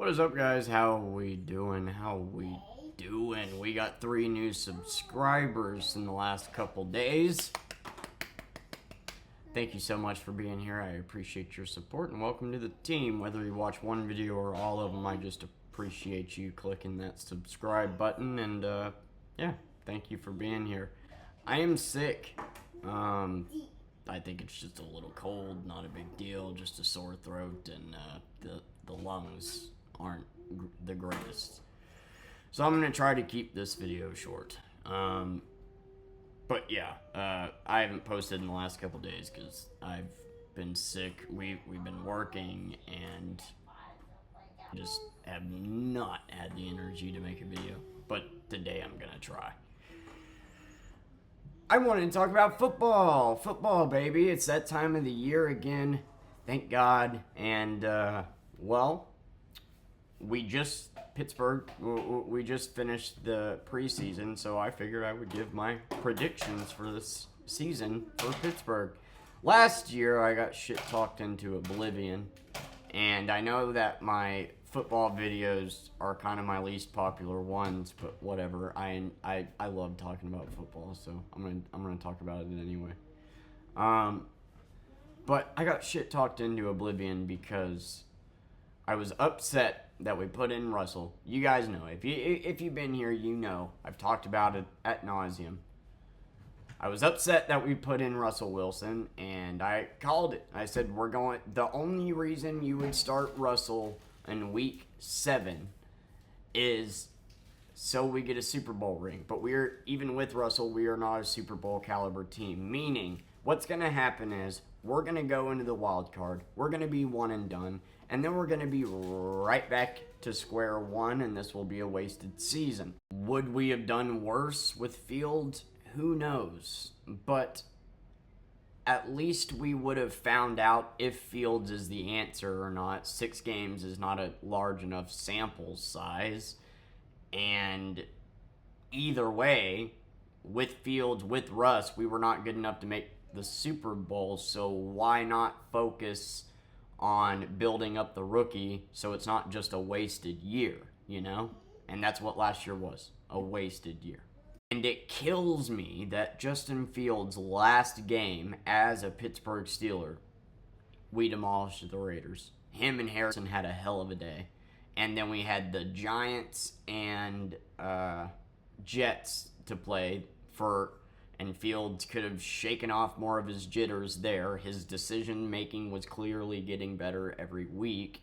What is up, guys? How we doing? We got 3 new subscribers in the last couple days. Thank you so much for being here. I appreciate your support and welcome to the team. Whether you watch one video or all of them, I just appreciate you clicking that subscribe button. And yeah, thank you for being here. I am sick. I think it's just a little cold, not a big deal, just a sore throat, and the lungs aren't the greatest. So I'm going to try to keep this video short. But yeah, I haven't posted in the last couple days because I've been sick. We've been working and just have not had the energy to make a video. But today I'm going to try. I wanted to talk about football. Football, baby. It's that time of the year again. Thank God. And, Pittsburgh, we just finished the preseason, so I figured I would give my predictions for this season for Pittsburgh. Last year, I got shit talked into oblivion, and I know that my football videos are kind of my least popular ones, but whatever. I love talking about football, so I'm gonna talk about it anyway. But I got shit talked into oblivion because I was upset that we put in Russell. You guys know, if you've been here, you know I've talked about it ad nauseum. I was upset that we put in Russell Wilson, and I called it. I said the only reason you would start Russell in week 7 is so we get a Super Bowl ring. But even with Russell, we are not a Super Bowl caliber team. Meaning, what's going to happen is we're going to go into the wild card. We're going to be one and done. And then we're going to be right back to square one, and this will be a wasted season. Would we have done worse with Fields? Who knows? But at least we would have found out if Fields is the answer or not. 6 games is not a large enough sample size. And either way, with Fields, with Russ, we were not good enough to make the Super Bowl, so why not focus on building up the rookie so it's not just a wasted year, you know? And that's what last year was, a wasted year. And it kills me that Justin Fields' last game as a Pittsburgh Steeler, we demolished the Raiders. Him and Harrison had a hell of a day. And then we had the Giants and Jets to play for, and Fields could have shaken off more of his jitters there. His decision-making was clearly getting better every week.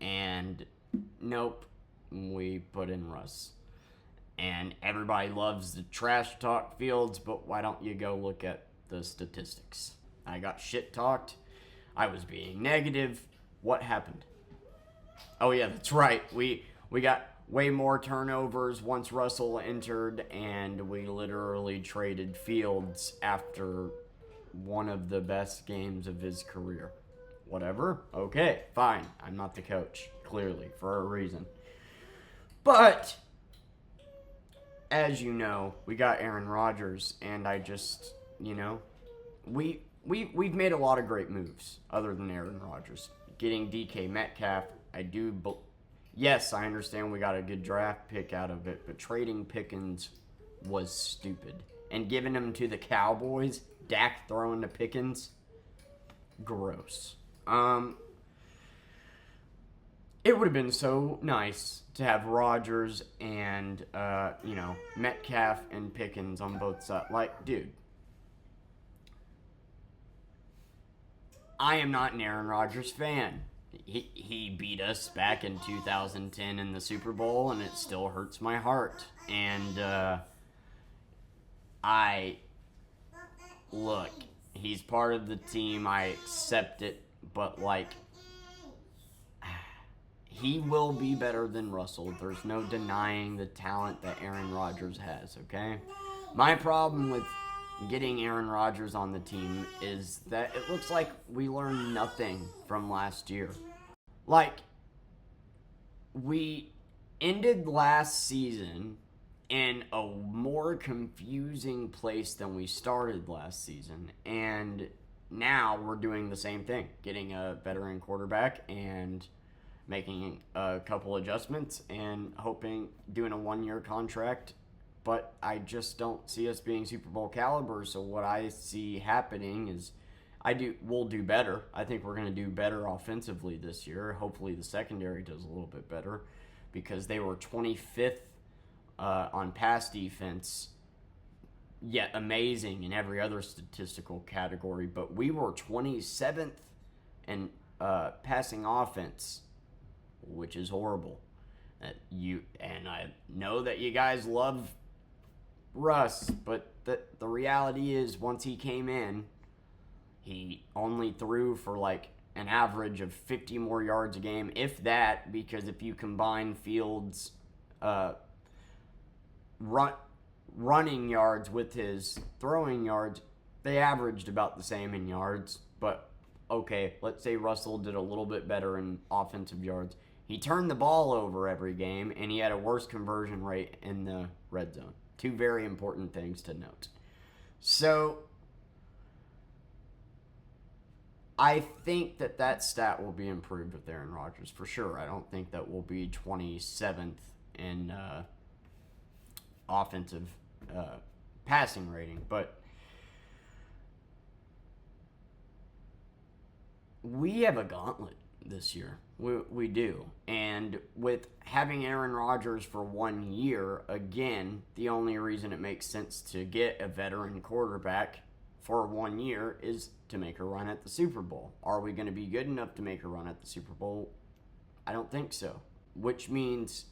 And nope, we put in Russ. And everybody loves the trash talk Fields, but why don't you go look at the statistics? I got shit talked. I was being negative. What happened? Oh yeah, that's right. We got way more turnovers once Russell entered, and we literally traded Fields after one of the best games of his career. Whatever. Okay, fine. I'm not the coach, clearly, for a reason. But as you know, we got Aaron Rodgers, and I just, we've made a lot of great moves other than Aaron Rodgers. Getting DK Metcalf, yes, I understand we got a good draft pick out of it, but trading Pickens was stupid. And giving him to the Cowboys, Dak throwing to Pickens, gross. It would have been so nice to have Rodgers and, Metcalf and Pickens on both sides. Like, dude, I am not an Aaron Rodgers fan. He beat us back in 2010 in the Super Bowl, and it still hurts my heart. And look, he's part of the team. I accept it, but he will be better than Russell. There's no denying the talent that Aaron Rodgers has, okay? My problem with getting Aaron Rodgers on the team is that it looks like we learned nothing from last year. We ended last season in a more confusing place than we started last season, and now we're doing the same thing, getting a veteran quarterback and making a couple adjustments and hoping doing a 1-year contract. But I just don't see us being Super Bowl caliber. So what I see happening is we'll do better. I think we're going to do better offensively this year. Hopefully the secondary does a little bit better because they were 25th on pass defense, yet amazing in every other statistical category. But we were 27th in passing offense, which is horrible. And I know that you guys love Russ, but the reality is once he came in, he only threw for like an average of 50 more yards a game, if that, because if you combine Fields' running yards with his throwing yards, they averaged about the same in yards. But okay, let's say Russell did a little bit better in offensive yards. He turned the ball over every game, and he had a worse conversion rate in the red zone. Two very important things to note. So I think that stat will be improved with Aaron Rodgers for sure. I don't think that we'll be 27th in offensive passing rating, but we have a gauntlet this year. We do. And with having Aaron Rodgers for 1 year, again, the only reason it makes sense to get a veteran quarterback for 1 year is to make a run at the Super Bowl. Are we going to be good enough to make a run at the Super Bowl? I don't think so. Which means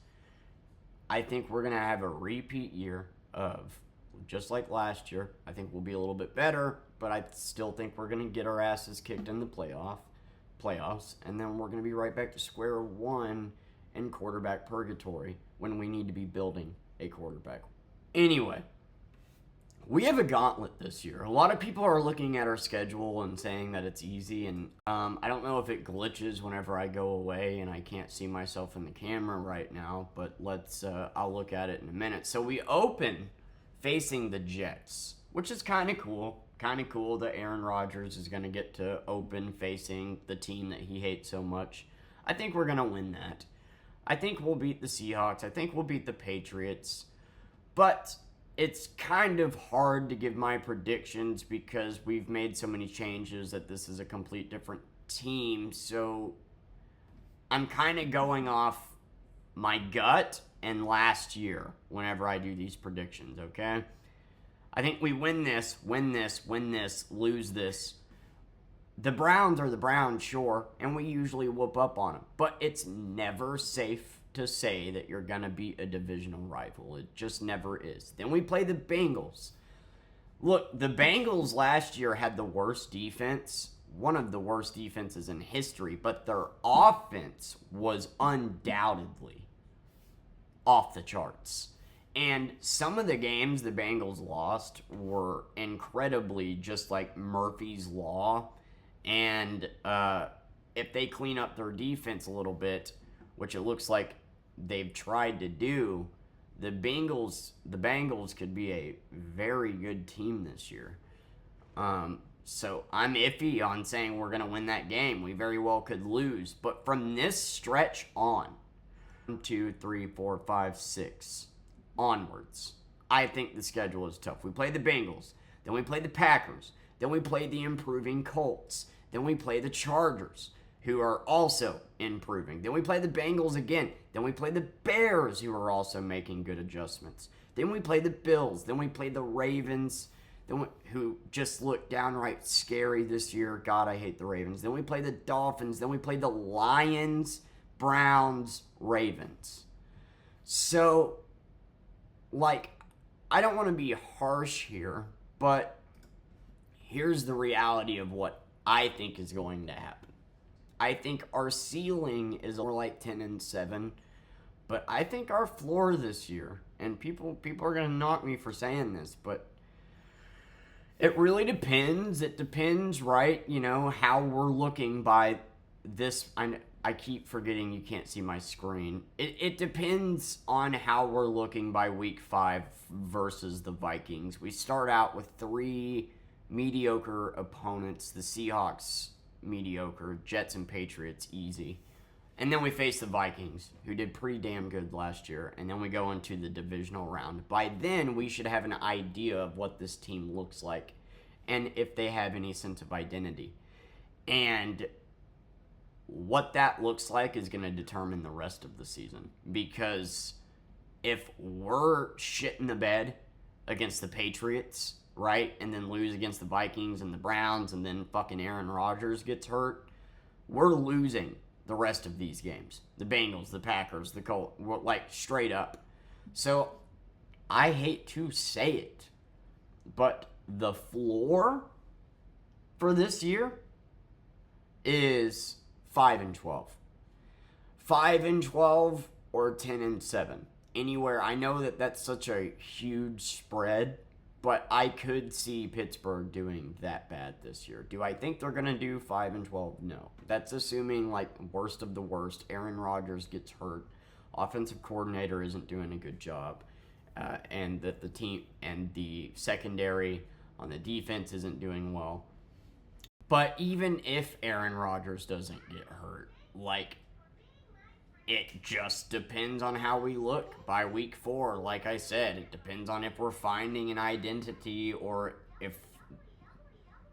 I think we're going to have a repeat year of just like last year. I think we'll be a little bit better, but I still think we're going to get our asses kicked in the playoffs, and then we're going to be right back to square one in quarterback purgatory when we need to be building a quarterback. Anyway, we have a gauntlet this year. A lot of people are looking at our schedule and saying that it's easy, and I don't know if it glitches whenever I go away and I can't see myself in the camera right now, but I'll look at it in a minute. So we open facing the Jets, which is kind of cool. Kind of cool that Aaron Rodgers is going to get to open facing the team that he hates so much. I think we're going to win that. I think we'll beat the Seahawks. I think we'll beat the Patriots. But it's kind of hard to give my predictions because we've made so many changes that this is a complete different team. So I'm kind of going off my gut and last year whenever I do these predictions, okay? I think we win this, lose this. The Browns are the Browns, sure, and we usually whoop up on them. But it's never safe to say that you're going to beat a divisional rival. It just never is. Then we play the Bengals. Look, the Bengals last year had the worst defense, one of the worst defenses in history, but their offense was undoubtedly off the charts. And some of the games the Bengals lost were incredibly just like Murphy's Law. And if they clean up their defense a little bit, which it looks like they've tried to do, the Bengals could be a very good team this year. So I'm iffy on saying we're going to win that game. We very well could lose. But from this stretch on, 1, 2, 3, 4, 5, 6... onwards, I think the schedule is tough. We play the Bengals, then we play the Packers, then we play the improving Colts, then we play the Chargers, who are also improving. Then we play the Bengals again, then we play the Bears, who are also making good adjustments. Then we play the Bills, then we play the Ravens, who just look downright scary this year. God, I hate the Ravens. Then we play the Dolphins, then we play the Lions, Browns, Ravens. So I don't want to be harsh here, but here's the reality of what I think is going to happen. I think our ceiling is more like 10-7, but I think our floor this year, and people are going to knock me for saying this, but it really depends. It depends, right? How we're looking by this. I keep forgetting you can't see my screen. It depends on how we're looking by week 5 versus the Vikings. We start out with 3 mediocre opponents. The Seahawks, mediocre. Jets and Patriots, easy. And then we face the Vikings, who did pretty damn good last year. And then we go into the divisional round. By then, we should have an idea of what this team looks like and if they have any sense of identity. And what that looks like is going to determine the rest of the season. Because if we're shit in the bed against the Patriots, right, and then lose against the Vikings and the Browns, and then fucking Aaron Rodgers gets hurt, we're losing the rest of these games. The Bengals, the Packers, the Colts, like straight up. So I hate to say it, but the floor for this year is 5-12. 5-12 or 10-7. Anywhere. I know that that's such a huge spread, but I could see Pittsburgh doing that bad this year. Do I think they're going to do 5-12? No. That's assuming, like, worst of the worst. Aaron Rodgers gets hurt. Offensive coordinator isn't doing a good job. And that the team and the secondary on the defense isn't doing well. But even if Aaron Rodgers doesn't get hurt, like, it just depends on how we look by week 4. Like I said, it depends on if we're finding an identity or if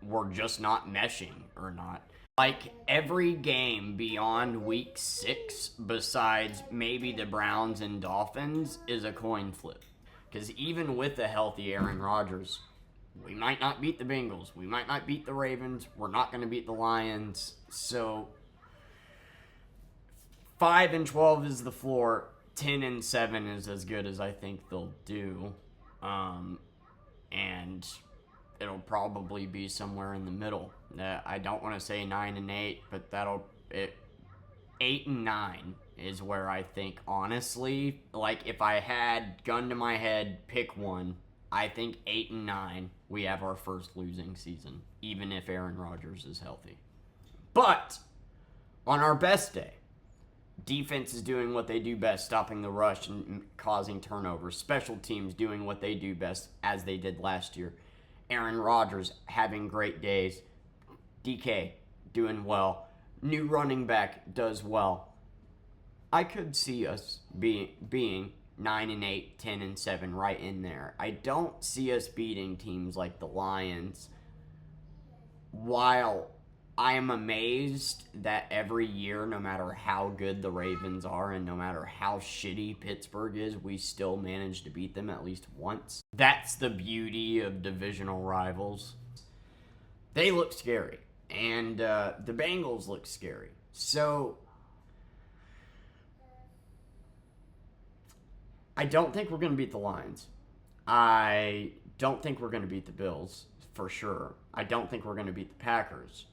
we're just not meshing or not. Like, every game beyond week 6, besides maybe the Browns and Dolphins, is a coin flip. Because even with a healthy Aaron Rodgers, we might not beat the Bengals. We might not beat the Ravens. We're not going to beat the Lions. So 5-12 is the floor. 10-7 is as good as I think they'll do. And it'll probably be somewhere in the middle. I don't want to say 9-8, but 8-9 is where I think, honestly, like, if I had gun to my head, pick one, I think 8-9, we have our first losing season, even if Aaron Rodgers is healthy. But on our best day, defense is doing what they do best, stopping the rush and causing turnovers. Special teams doing what they do best, as they did last year. Aaron Rodgers having great days. DK doing well. New running back does well. I could see us being 9-8, 10-7, right in there. I don't see us beating teams like the Lions. While I am amazed that every year, no matter how good the Ravens are and no matter how shitty Pittsburgh is, we still manage to beat them at least once. That's the beauty of divisional rivals. They look scary, and the Bengals look scary. So I don't think we're going to beat the Lions. I don't think we're going to beat the Bills, for sure. I don't think we're going to beat the Packers.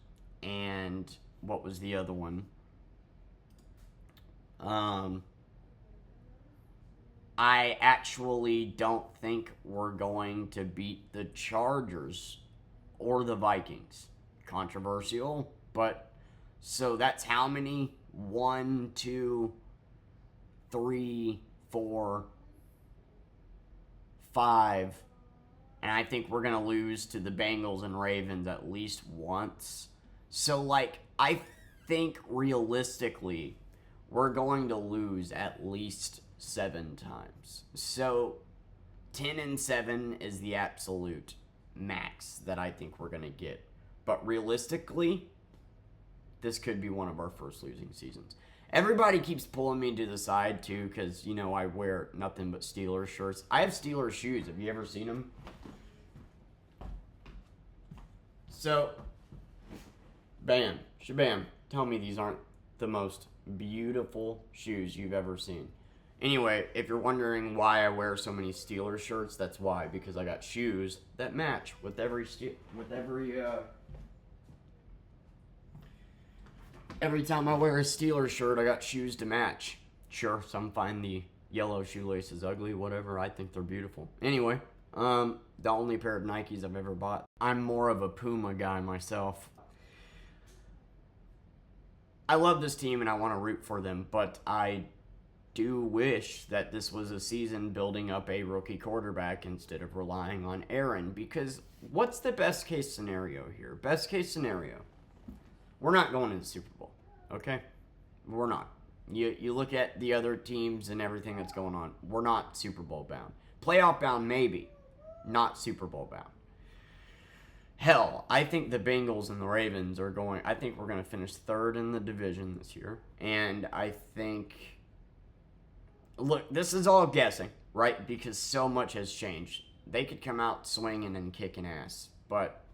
And what was the other one? I actually don't think we're going to beat the Chargers or the Vikings. Controversial, but so that's how many? 1, 2, 3, 4, 5. And I think we're going to lose to the Bengals and Ravens at least once. So, like, I think realistically, we're going to lose at least 7 times. So, 10-7 is the absolute max that I think we're going to get. But realistically, this could be one of our first losing seasons. Everybody keeps pulling me to the side, too, because, you know, I wear nothing but Steelers shirts. I have Steelers shoes. Have you ever seen them? So, bam, shabam. Tell me these aren't the most beautiful shoes you've ever seen. Anyway, if you're wondering why I wear so many Steelers shirts, that's why. Because I got shoes that match with every time I wear a Steelers shirt, I got shoes to match. Sure, some find the yellow shoelaces ugly, whatever. I think they're beautiful. Anyway, the only pair of Nikes I've ever bought. I'm more of a Puma guy myself. I love this team and I want to root for them, but I do wish that this was a season building up a rookie quarterback instead of relying on Aaron, because what's the best case scenario here? Best case scenario, we're not going to the Super Bowl, okay? We're not. You look at the other teams and everything that's going on. We're not Super Bowl bound. Playoff bound, maybe. Not Super Bowl bound. Hell, I think the Bengals and the Ravens are going... I think we're going to finish third in the division this year. And I think... Look, this is all guessing, right? Because so much has changed. They could come out swinging and kicking ass. But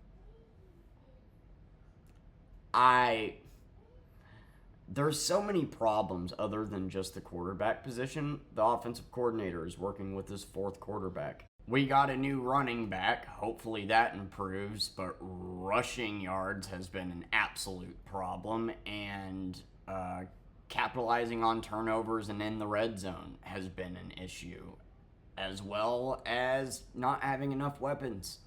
there's so many problems other than just the quarterback position. The offensive coordinator is working with his fourth quarterback. We got a new running back. Hopefully that improves, but rushing yards has been an absolute problem, and capitalizing on turnovers and in the red zone has been an issue, as well as not having enough weapons.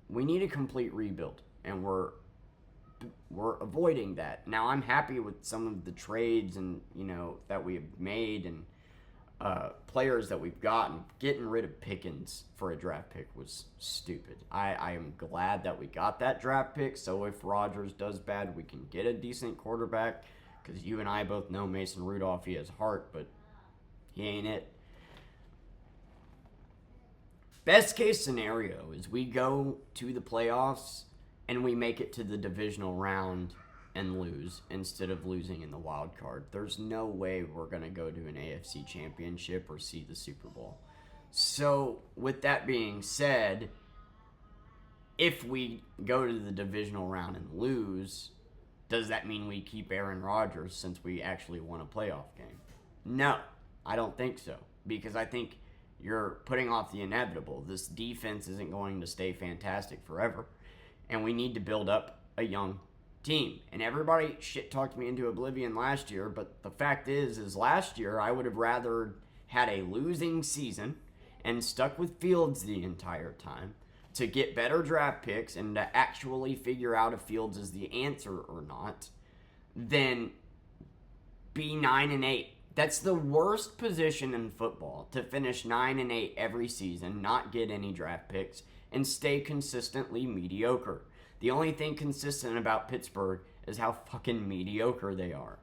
We need a complete rebuild, and we're avoiding that. Now, I'm happy with some of the trades and that we have made and players that we've gotten. Getting rid of Pickens for a draft pick was stupid. I am glad that we got that draft pick, so if Rodgers does bad, we can get a decent quarterback, because you and I both know Mason Rudolph, he has heart, but he ain't it. Best case scenario is we go to the playoffs and we make it to the divisional round and lose instead of losing in the wild card. There's no way we're going to go to an AFC championship or see the Super Bowl. So, with that being said, if we go to the divisional round and lose, does that mean we keep Aaron Rodgers since we actually won a playoff game? No, I don't think so. Because I think you're putting off the inevitable. This defense isn't going to stay fantastic forever. And we need to build up a young team. And everybody shit-talked me into oblivion last year, but the fact is last year I would have rather had a losing season and stuck with Fields the entire time to get better draft picks and to actually figure out if Fields is the answer or not than be 9-8. That's the worst position in football, to finish 9-8 every season, not get any draft picks, and stay consistently mediocre. The only thing consistent about Pittsburgh is how fucking mediocre they are.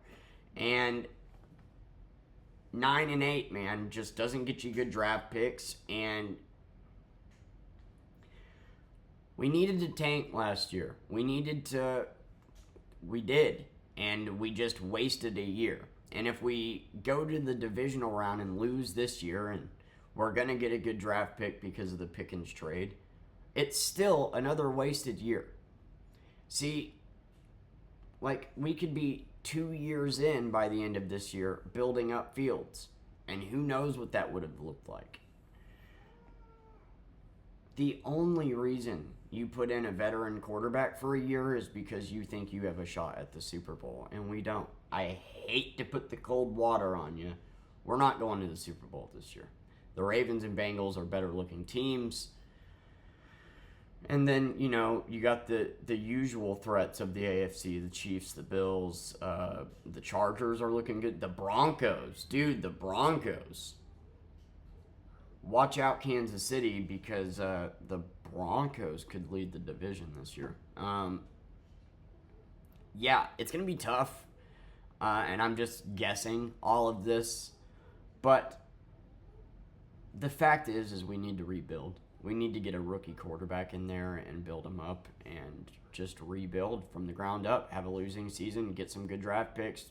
And 9-8, man, just doesn't get you good draft picks. And we needed to tank last year. We did. And we just wasted a year. And if we go to the divisional round and lose this year, and we're going to get a good draft pick because of the Pickens trade, it's still another wasted year. See, we could be 2 years in by the end of this year building up Fields. And who knows what that would have looked like. The only reason you put in a veteran quarterback for a year is because you think you have a shot at the Super Bowl. And we don't. I hate to put the cold water on you. We're not going to the Super Bowl this year. The Ravens and Bengals are better looking teams. And then, you got the usual threats of the AFC, the Chiefs, the Bills, the Chargers are looking good. The Broncos, dude, the Broncos. Watch out, Kansas City, because the Broncos could lead the division this year. Yeah, it's going to be tough, and I'm just guessing all of this. But the fact is we need to rebuild. We need to get a rookie quarterback in there and build him up and just rebuild from the ground up. Have a losing season, get some good draft picks,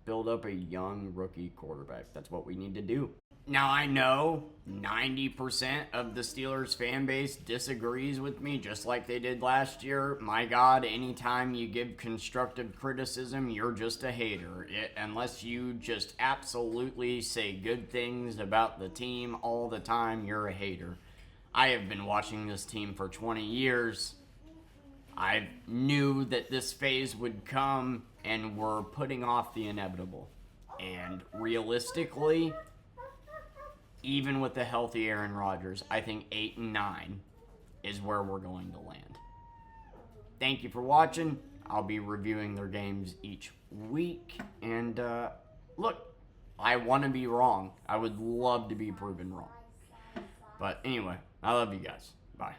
build up a young rookie quarterback. That's what we need to do. Now, I know 90% of the Steelers fan base disagrees with me, just like they did last year. My God, anytime you give constructive criticism, you're just a hater. Unless you just absolutely say good things about the team all the time, you're a hater. I have been watching this team for 20 years. I knew that this phase would come, and we're putting off the inevitable. And realistically, even with the healthy Aaron Rodgers, I think 8 and 9 is where we're going to land. Thank you for watching. I'll be reviewing their games each week. And look, I want to be wrong. I would love to be proven wrong. But anyway, I love you guys. Bye.